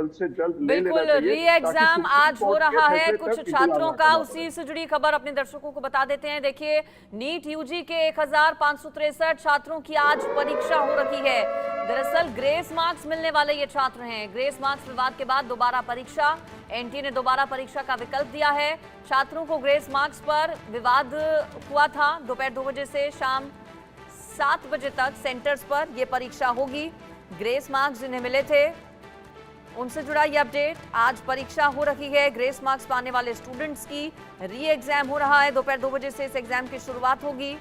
जल्द से जल्द ले लेना बिल्कुल, चाहिए। री एग्जाम आज हो रहा है कुछ छात्रों का, उसी उसी से जुड़ी खबर अपने दर्शकों को बता देते हैं। देखिए, नीट यूजी के 1563 छात्रों की आज परीक्षा हो रही है। दरअसल ग्रेस मार्क्स मिलने वाले ये छात्र हैं। ग्रेस मार्क्स विवाद के बाद दोबारा परीक्षा, एनटीए ने दोबारा परीक्षा का विकल्प दिया है। छात्रों को ग्रेस मार्क्स पर विवाद हुआ था। दोपहर 2 बजे से शाम 7 बजे तक सेंटर्स पर यह परीक्षा होगी। ग्रेस मार्क्स जिन्हें मिले थे उनसे जुड़ा ये अपडेट। आज परीक्षा हो रही है। ग्रेस मार्क्स पाने वाले स्टूडेंट्स की री एग्जाम हो रहा है। दोपहर 2 बजे से इस एग्जाम की शुरुआत होगी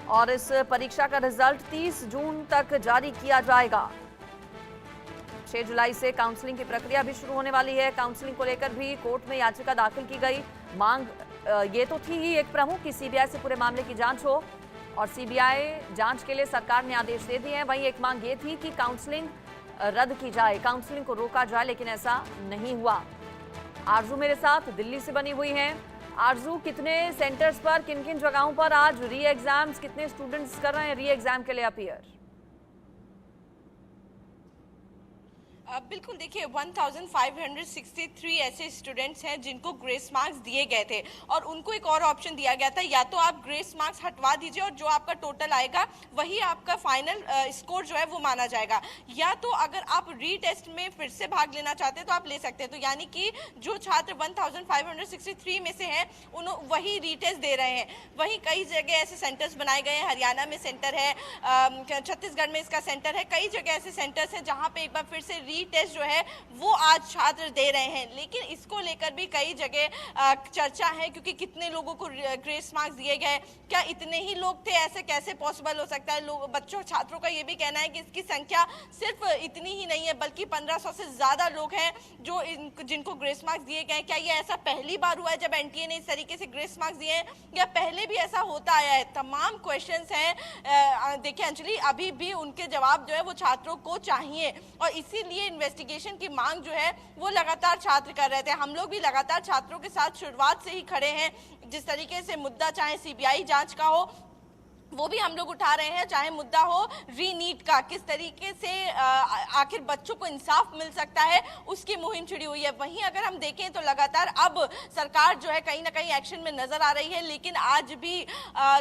और इस परीक्षा का रिजल्ट 30 जून तक जारी किया जाएगा। 6 जुलाई से काउंसलिंग की प्रक्रिया भी शुरू होने वाली है। काउंसलिंग को लेकर भी कोर्ट में याचिका दाखिल की गई। मांग ये तो थी ही एक प्रमुख कि सीबीआई से पूरे मामले की जांच हो और सीबीआई जांच के लिए सरकार ने आदेश दे दिए हैं। वहीं एक मांग ये थी कि काउंसलिंग रद्द की जाए, काउंसलिंग को रोका जाए, लेकिन ऐसा नहीं हुआ। आरजू मेरे साथ दिल्ली से बनी हुई हैं। आरजू, कितने सेंटर्स पर, किन किन जगहों पर आज री एग्जाम्स, कितने स्टूडेंट्स कर रहे हैं री एग्जाम के लिए अपीयर? बिल्कुल, देखिए 1563 ऐसे स्टूडेंट्स हैं जिनको ग्रेस मार्क्स दिए गए थे और उनको एक और ऑप्शन दिया गया था, या तो आप ग्रेस मार्क्स हटवा दीजिए और जो आपका टोटल आएगा वही आपका फाइनल स्कोर जो है वो माना जाएगा, या तो अगर आप रीटेस्ट में फिर से भाग लेना चाहते हैं तो आप ले सकते हैं। तो यानी कि जो छात्र 1563 में से हैं वही रीटेस्ट दे रहे हैं। वहीं कई जगह ऐसे सेंटर्स बनाए गए हैं, हरियाणा में सेंटर है, छत्तीसगढ़ में इसका सेंटर है, कई जगह ऐसे सेंटर्स हैं जहाँ पे एक बार फिर से टेस्ट जो है वो आज छात्र दे रहे हैं। लेकिन इसको लेकर भी कई जगह चर्चा है, क्योंकि कितने लोगों को ग्रेस मार्क्स दिए गए, क्या इतने ही लोग थे, ऐसे कैसे पॉसिबल हो सकता है। लोग, बच्चों, छात्रों का ये भी कहना है कि इसकी संख्या सिर्फ इतनी ही नहीं है बल्कि 1500 से ज्यादा लोग हैं जो जिनको ग्रेस मार्क्स दिए गए। क्या ये ऐसा पहली बार हुआ है जब एनटीए ने इस तरीके से ग्रेस मार्क्स दिए हैं, या पहले भी ऐसा होता आया है? तमाम क्वेश्चंस हैं। देखिए अंजलि, अभी भी उनके जवाब जो है वो छात्रों को चाहिए और इसीलिए इन्वेस्टिगेशन की मांग जो है वो लगातार छात्र कर रहे थे। हम लोग भी लगातार छात्रों के साथ शुरुआत से ही खड़े हैं। जिस तरीके से मुद्दा चाहे सीबीआई जांच का हो वो भी हम लोग उठा रहे हैं, चाहे मुद्दा हो री नीट का, किस तरीके से आखिर बच्चों को इंसाफ मिल सकता है उसकी मुहिम छिड़ी हुई है। वहीं अगर हम देखें तो लगातार अब सरकार जो है कहीं ना कहीं एक्शन में नजर आ रही है, लेकिन आज भी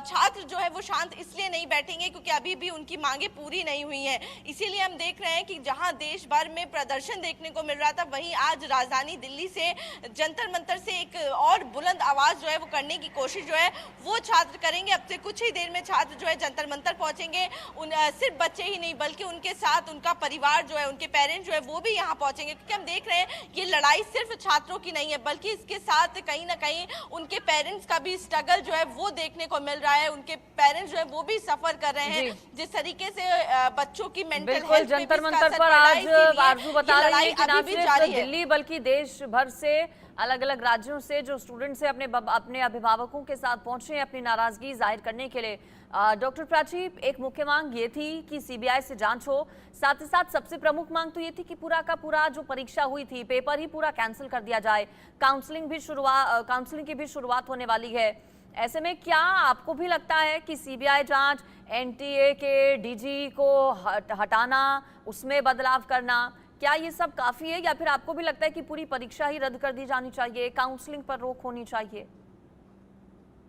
छात्र जो है वो शांत इसलिए नहीं बैठेंगे क्योंकि अभी भी उनकी मांगे पूरी नहीं हुई हैं। इसीलिए हम देख रहे हैं कि जहां देश भर में प्रदर्शन देखने को मिल रहा था, वहीं आज राजधानी दिल्ली से जंतर मंतर से एक और बुलंद आवाज जो है वो करने की कोशिश जो है वो छात्र करेंगे। अब से कुछ ही देर में छात्र जो है जंतर मंतर पहुंचेंगे। सिर्फ बच्चे ही नहीं बल्कि उनके साथ उनका परिवार जो है, उनके पेरेंट्स जो है वो भी यहाँ पहुंचेंगे, क्योंकि हम देख रहे हैं ये लड़ाई सिर्फ छात्रों की नहीं है बल्कि इसके साथ कहीं ना कहीं उनके पेरेंट्स का भी स्ट्रगल जो है वो देखने को मिल रहा है। उनके पेरेंट्स जो है वो भी सफर कर रहे हैं जिस तरीके से बच्चों की मेंटल हेल्थ जंतर मंतर पर आज आरजू बता रही है कि ना सिर्फ दिल्ली बल्कि देश भर से अलग अलग राज्यों से जो स्टूडेंट्स हैं अपने अभिभावकों के साथ पहुंचे हैं अपनी नाराजगी जाहिर करने के लिए। डॉक्टर प्राची, एक मुख्य मांग ये थी कि सीबीआई से जांच हो, साथ ही साथ सबसे प्रमुख मांग तो ये थी कि पूरा का पूरा जो परीक्षा हुई थी पेपर ही पूरा कैंसिल कर दिया जाए। काउंसलिंग की भी शुरुआत होने वाली है। ऐसे में क्या आपको भी लगता है कि सीबीआई जांच, एनटीए के डीजी को हटाना, उसमें बदलाव करना, क्या ये सब काफी है, या फिर आपको भी लगता है कि पूरी परीक्षा ही रद्द कर दी जानी चाहिए, काउंसलिंग पर रोक होनी चाहिए?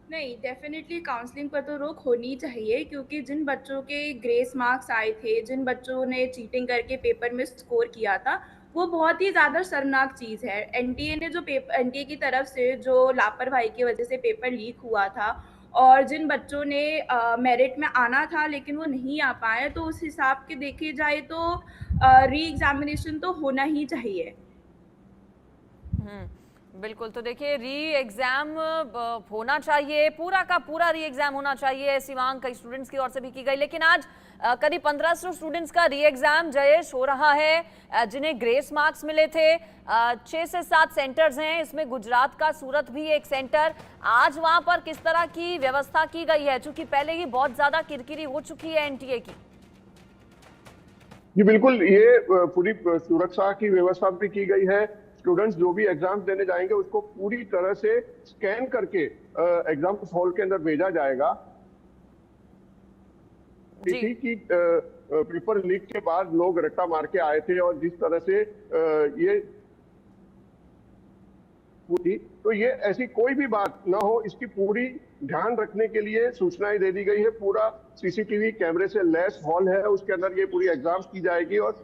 नहीं, डेफिनेटली काउंसलिंग पर तो रोक होनी चाहिए, क्योंकि जिन बच्चों के ग्रेस मार्क्स आए थे, जिन बच्चों ने चीटिंग करके पेपर में स्कोर किया था, वो बहुत ही ज़्यादा शर्मनाक चीज़ है। एनटीए ने एनटीए की तरफ से जो लापरवाही की वजह से पेपर लीक हुआ था और जिन बच्चों ने मेरिट में आना था लेकिन वो नहीं आ पाए, तो उस हिसाब के देखे जाए तो री एग्जामिनेशन तो होना ही चाहिए। बिल्कुल, तो देखिए री एग्जाम होना चाहिए, पूरा का पूरा री एग्जाम होना चाहिए, ऐसी मांग कई स्टूडेंट्स की ओर से भी की गई। लेकिन आज करीब 1500 स्टूडेंट्स का री एग्जाम जयेश हो रहा है जिन्हें ग्रेस मार्क्स मिले थे। 6 से 7 सेंटर्स हैं, इसमें गुजरात का सूरत भी एक सेंटर। आज वहां पर किस तरह की व्यवस्था की गई है, चूंकि पहले ही बहुत ज्यादा किरकिरी हो चुकी है एनटीए की? जी बिल्कुल, ये पूरी सुरक्षा की व्यवस्था भी की गई है। स्टूडेंट्स जो भी एग्जाम देने जाएंगे उसको पूरी तरह से स्कैन करके एग्जाम हॉल के अंदर भेजा जाएगा। कि पेपर लीक के बाद लोग रट्टा मार के आए थे और जिस तरह से ये पूरी, तो ये ऐसी कोई भी बात ना हो, इसकी पूरी ध्यान रखने के लिए सूचनाएं दे दी गई है। पूरा सीसीटीवी कैमरे से लैस हॉल है, उसके अंदर ये पूरी एग्जाम्स की जाएगी और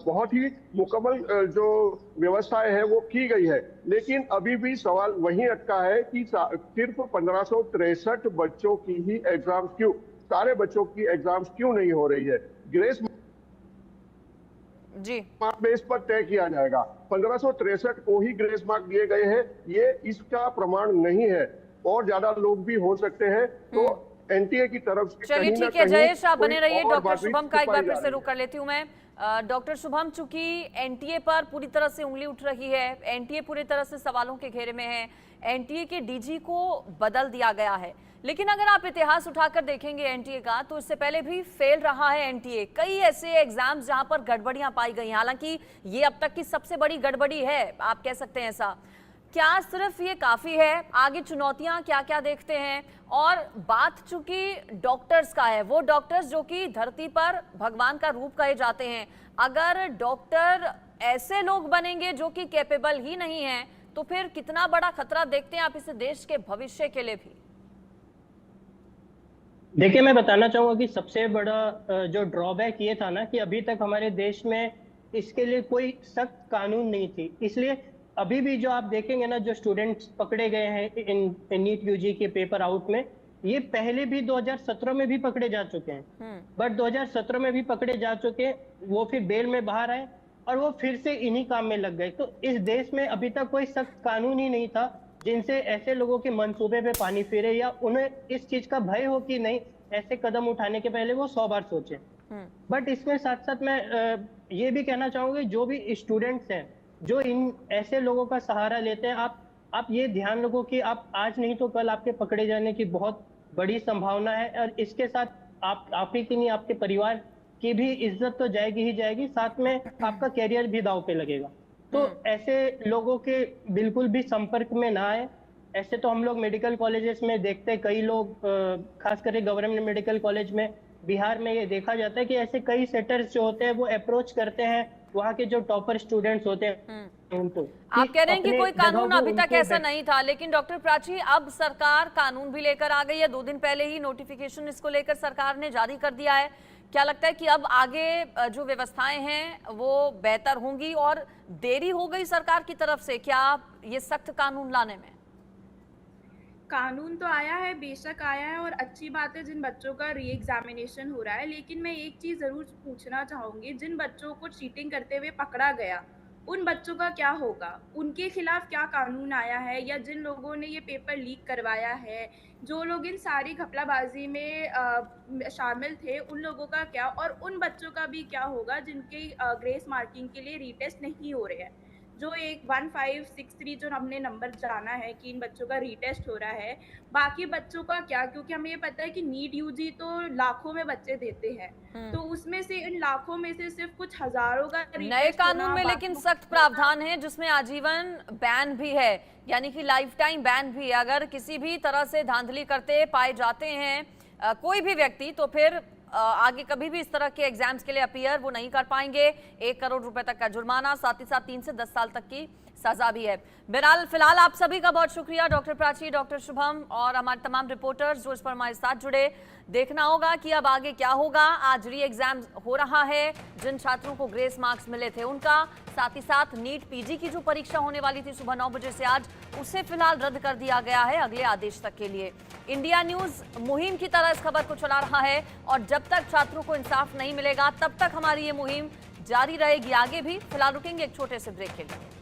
बहुत ही मुकम्मल जो व्यवस्थाएं है वो की गई है। लेकिन अभी भी सवाल वहीं अटका है कि सिर्फ 1563 बच्चों की ही एग्जाम्स क्यों, सारे बच्चों की एग्जाम्स क्यों नहीं हो रही है? ग्रेस जी मार्क बेस पर तय किया जाएगा। 1563 को ही ग्रेस मार्क दिए गए हैं, ये इसका प्रमाण नहीं है, और ज्यादा लोग भी हो सकते हैं। तो एनटीए की तरफ से चलिए ठीक है जयेश, आप बने रहिए। डॉक्टर शुभम का एक बार फिर से रुक कर लेती हूँ मैं। डॉक्टर शुभम, चूंकि एनटीए पर पूरी तरह से उंगली उठ रही है, एनटीए पूरी तरह से सवालों के घेरे में है, एनटीए के डीजी को बदल दिया गया है, लेकिन अगर आप इतिहास उठाकर देखेंगे एनटीए का, तो इससे पहले भी फेल रहा है एनटीए। कई ऐसे एग्जाम्स जहां पर गड़बड़ियां पाई गई, हालांकि ये अब तक की सबसे बड़ी गड़बड़ी है, आप कह सकते हैं ऐसा। क्या सिर्फ ये काफी है? आगे चुनौतियां क्या क्या देखते हैं? और बात चूंकि डॉक्टर्स का है, वो डॉक्टर्स जो कि धरती पर भगवान का रूप कहे जाते हैं, अगर डॉक्टर ऐसे लोग बनेंगे जो कि कैपेबल ही नहीं है, तो फिर कितना बड़ा खतरा देखते हैं आप इसे देश के भविष्य के लिए भी? देखिए, मैं बताना चाहूंगा कि सबसे बड़ा जो ड्रॉबैक ये था ना कि अभी तक हमारे देश में इसके लिए कोई सख्त कानून नहीं थी। इसलिए अभी भी जो आप देखेंगे ना, जो स्टूडेंट्स पकड़े गए हैं इन नीट यूजी के पेपर आउट में, ये पहले भी 2017 में भी पकड़े जा चुके हैं, बट 2017 में भी पकड़े जा चुके हैं, वो फिर बेल में बाहर आए और वो फिर से इन्हीं काम में लग गए। तो इस देश में अभी तक कोई सख्त कानून ही नहीं था जिनसे ऐसे लोगों के मंसूबे पे पानी फिरे, या उन्हें इस चीज का भय हो कि नहीं, ऐसे कदम उठाने के पहले वो 100 बार सोचें। बट इसमें साथ साथ मैं ये भी कहना चाहूंगी, जो भी स्टूडेंट्स हैं जो इन ऐसे लोगों का सहारा लेते हैं, आप ये ध्यान रखो कि आप आज नहीं तो कल आपके पकड़े जाने की बहुत बड़ी संभावना है, और इसके साथ आप ही की नहीं, आपके परिवार की भी इज्जत तो जाएगी ही जाएगी, साथ में आपका कैरियर भी दांव पे लगेगा। तो ऐसे लोगों के बिल्कुल भी संपर्क में ना आए। ऐसे तो हम लोग मेडिकल कॉलेजेस में देखते हैं, कई लोग खास करके गवर्नमेंट मेडिकल कॉलेज में बिहार में ये देखा जाता है कि ऐसे कई सेटर्स जो होते हैं वो अप्रोच करते हैं वहाँ के जो टॉपर स्टूडेंट्स होते हैं उनको। आप कह रहे हैं कि कोई कानून अभी तक ऐसा नहीं था, लेकिन डॉक्टर प्राची, अब सरकार कानून भी लेकर आ गई है। 2 दिन पहले ही नोटिफिकेशन इसको लेकर सरकार ने जारी कर दिया है। क्या लगता है कि अब आगे जो व्यवस्थाएं हैं वो बेहतर होंगी, और देरी हो गई सरकार की तरफ से क्या ये सख्त कानून लाने में? कानून तो आया है, बेशक आया है, और अच्छी बात है जिन बच्चों का री एग्जामिनेशन हो रहा है। लेकिन मैं एक चीज़ ज़रूर पूछना चाहूँगी, जिन बच्चों को चीटिंग करते हुए पकड़ा गया, उन बच्चों का क्या होगा? उनके खिलाफ क्या कानून आया है? या जिन लोगों ने ये पेपर लीक करवाया है, जो लोग इन सारी घपलाबाजी में शामिल थे, उन लोगों का क्या? और उन बच्चों का भी क्या होगा जिनके ग्रेस मार्किंग के लिए रीटेस्ट नहीं हो रहे हैं? जो एक 1563 जो हमने नंबर जाना है कि इन बच्चों का रीटेस्ट हो रहा है, बाकी बच्चों का क्या? क्योंकि हमें ये पता है कि नीट यूजी तो लाखों में बच्चे देते हैं, तो उसमें से इन लाखों में से सिर्फ कुछ हजारों का नए कानून में लेकिन सख्त प्रावधान है जिसमें आजीवन बैन भी है, यानी कि लाइफ टाइम बैन भी है। अगर किसी भी तरह से धांधली करते पाए जाते हैं कोई भी व्यक्ति, तो फिर आगे कभी भी इस तरह के एग्जाम्स के लिए अपीयर वो नहीं कर पाएंगे। 1 करोड़ रुपए तक का जुर्माना, साथ ही साथ 3 से 10 साल तक की सजा भी है। बहरहाल फिलहाल आप सभी का बहुत शुक्रिया, डॉक्टर प्राची, डॉक्टर शुभम और हमारे तमाम रिपोर्टर्स जो इस पर हमारे साथ जुड़े। देखना होगा कि अब आगे क्या होगा। आज री एग्जाम हो रहा है, जिन छात्रों को ग्रेस मार्क्स मिले थे उनका, साथ ही साथ नीट पीजी की जो परीक्षा होने वाली थी सुबह 9 बजे से आज, उसे फिलहाल रद्द कर दिया गया है अगले आदेश तक के लिए। इंडिया न्यूज मुहिम की तरह इस खबर को चला रहा है, और जब तक छात्रों को इंसाफ नहीं मिलेगा तब तक हमारी ये मुहिम जारी रहेगी आगे भी। फिलहाल रुकेंगे एक छोटे से ब्रेक के लिए।